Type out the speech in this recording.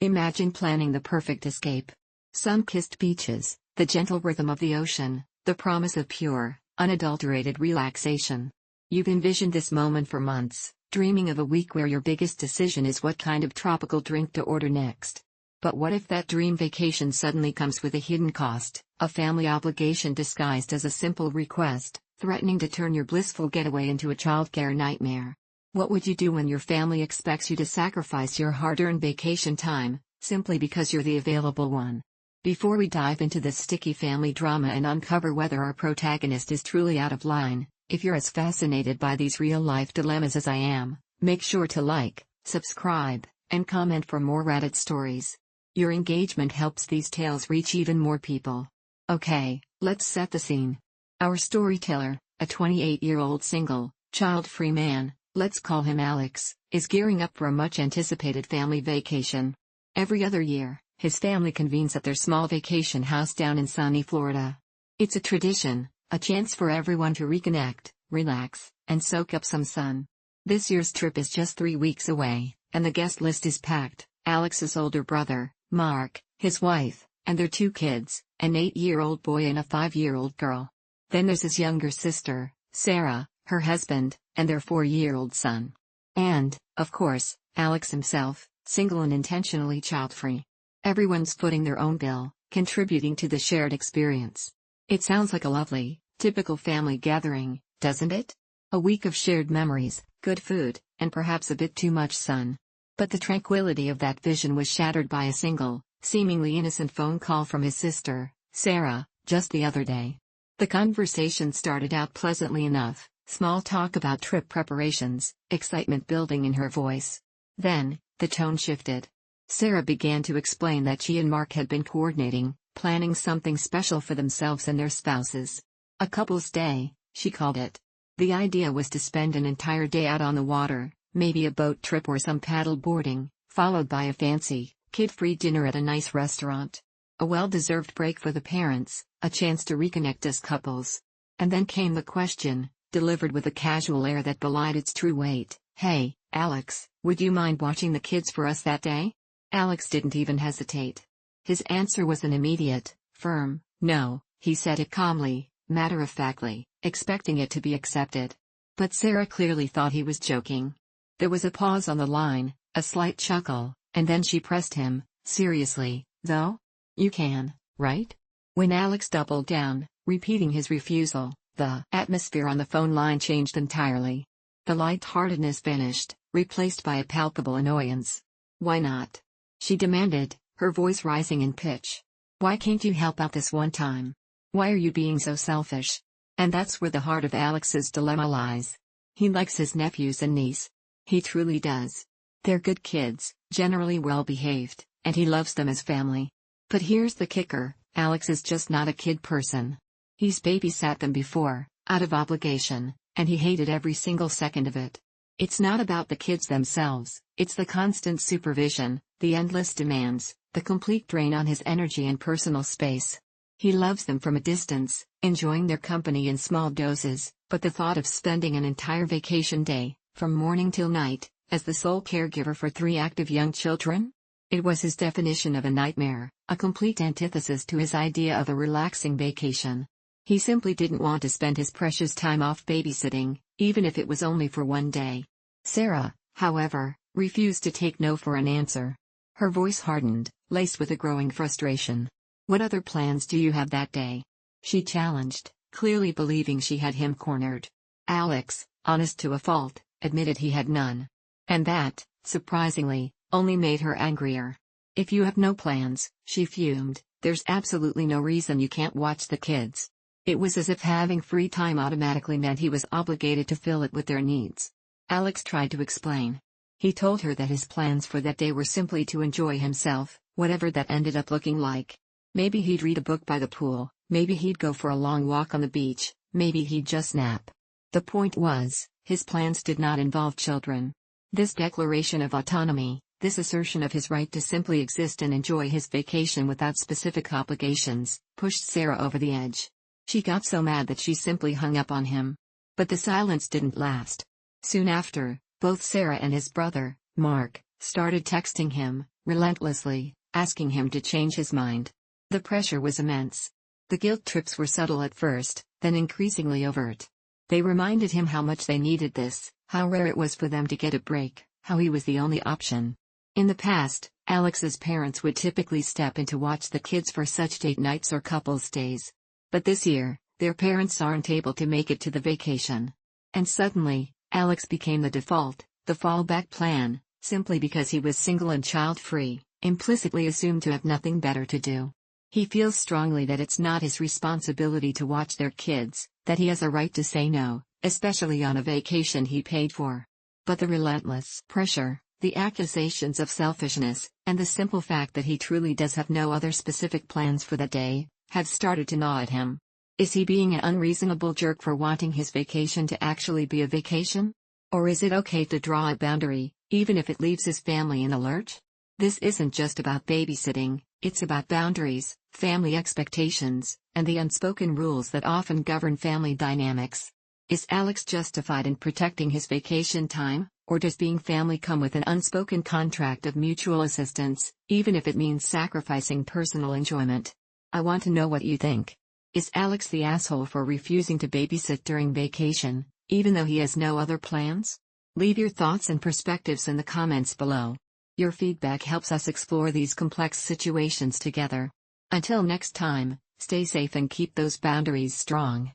Imagine planning the perfect escape. Sun-kissed beaches, the gentle rhythm of the ocean, the promise of pure, unadulterated relaxation. You've envisioned this moment for months, dreaming of a week where your biggest decision is what kind of tropical drink to order next. But what if that dream vacation suddenly comes with a hidden cost, a family obligation disguised as a simple request, threatening to turn your blissful getaway into a childcare nightmare? What would you do when your family expects you to sacrifice your hard-earned vacation time, simply because you're the available one? Before we dive into this sticky family drama and uncover whether our protagonist is truly out of line, if you're as fascinated by these real-life dilemmas as I am, make sure to like, subscribe, and comment for more Reddit stories. Your engagement helps these tales reach even more people. Okay, let's set the scene. Our storyteller, a 28-year-old single, child-free man, let's call him Alex, is gearing up for a much-anticipated family vacation. Every other year, his family convenes at their small vacation house down in sunny Florida. It's a tradition, a chance for everyone to reconnect, relax, and soak up some sun. This year's trip is just 3 weeks away, and the guest list is packed. Alex's older brother, Mark, his wife, and their 2 kids, an 8-year-old boy and a 5-year-old girl. Then there's his younger sister, Sarah, her husband, and their 4-year-old son. And, of course, Alex himself, single and intentionally child-free. Everyone's footing their own bill, contributing to the shared experience. It sounds like a lovely, typical family gathering, doesn't it? A week of shared memories, good food, and perhaps a bit too much sun. But the tranquility of that vision was shattered by a single, seemingly innocent phone call from his sister, Sarah, just the other day. The conversation started out pleasantly enough, small talk about trip preparations, excitement building in her voice. Then, the tone shifted. Sarah began to explain that she and Mark had been coordinating, planning something special for themselves and their spouses. A couple's day, she called it. The idea was to spend an entire day out on the water, maybe a boat trip or some paddle boarding, followed by a fancy, kid-free dinner at a nice restaurant. A well-deserved break for the parents, a chance to reconnect as couples. And then came the question, delivered with a casual air that belied its true weight. "Hey, Alex, would you mind watching the kids for us that day?" Alex didn't even hesitate. His answer was an immediate, firm, no. He said it calmly, matter-of-factly, expecting it to be accepted. But Sarah clearly thought he was joking. There was a pause on the line, a slight chuckle, and then she pressed him, "Seriously, though? You can, right?" When Alex doubled down, repeating his refusal, the atmosphere on the phone line changed entirely. The light-heartedness vanished, replaced by a palpable annoyance. "Why not?" she demanded, her voice rising in pitch. "Why can't you help out this one time? Why are you being so selfish?" And that's where the heart of Alex's dilemma lies. He likes his nephews and niece. He truly does. They're good kids, generally well-behaved, and he loves them as family. But here's the kicker, Alex is just not a kid person. He's babysat them before, out of obligation, and he hated every single second of it. It's not about the kids themselves, it's the constant supervision, the endless demands, the complete drain on his energy and personal space. He loves them from a distance, enjoying their company in small doses, but the thought of spending an entire vacation day, from morning till night, as the sole caregiver for 3 active young children? It was his definition of a nightmare, a complete antithesis to his idea of a relaxing vacation. He simply didn't want to spend his precious time off babysitting, even if it was only for one day. Sarah, however, refused to take no for an answer. Her voice hardened, laced with a growing frustration. "What other plans do you have that day?" she challenged, clearly believing she had him cornered. Alex, honest to a fault, admitted he had none. And that, surprisingly, only made her angrier. "If you have no plans," she fumed, "there's absolutely no reason you can't watch the kids." It was as if having free time automatically meant he was obligated to fill it with their needs. Alex tried to explain. He told her that his plans for that day were simply to enjoy himself, whatever that ended up looking like. Maybe he'd read a book by the pool, maybe he'd go for a long walk on the beach, maybe he'd just nap. The point was, his plans did not involve children. This declaration of autonomy, this assertion of his right to simply exist and enjoy his vacation without specific obligations, pushed Sarah over the edge. She got so mad that she simply hung up on him. But the silence didn't last. Soon after, both Sarah and his brother, Mark, started texting him, relentlessly, asking him to change his mind. The pressure was immense. The guilt trips were subtle at first, then increasingly overt. They reminded him how much they needed this, how rare it was for them to get a break, how he was the only option. In the past, Alex's parents would typically step in to watch the kids for such date nights or couples days. But this year, their parents aren't able to make it to the vacation. And suddenly, Alex became the default, the fallback plan, simply because he was single and child-free, implicitly assumed to have nothing better to do. He feels strongly that it's not his responsibility to watch their kids, that he has a right to say no, especially on a vacation he paid for. But the relentless pressure, the accusations of selfishness, and the simple fact that he truly does have no other specific plans for that day, have started to gnaw at him. Is he being an unreasonable jerk for wanting his vacation to actually be a vacation? Or is it okay to draw a boundary, even if it leaves his family in a lurch? This isn't just about babysitting, it's about boundaries, family expectations, and the unspoken rules that often govern family dynamics. Is Alex justified in protecting his vacation time, or does being family come with an unspoken contract of mutual assistance, even if it means sacrificing personal enjoyment? I want to know what you think. Is Alex the asshole for refusing to babysit during vacation, even though he has no other plans? Leave your thoughts and perspectives in the comments below. Your feedback helps us explore these complex situations together. Until next time, stay safe and keep those boundaries strong.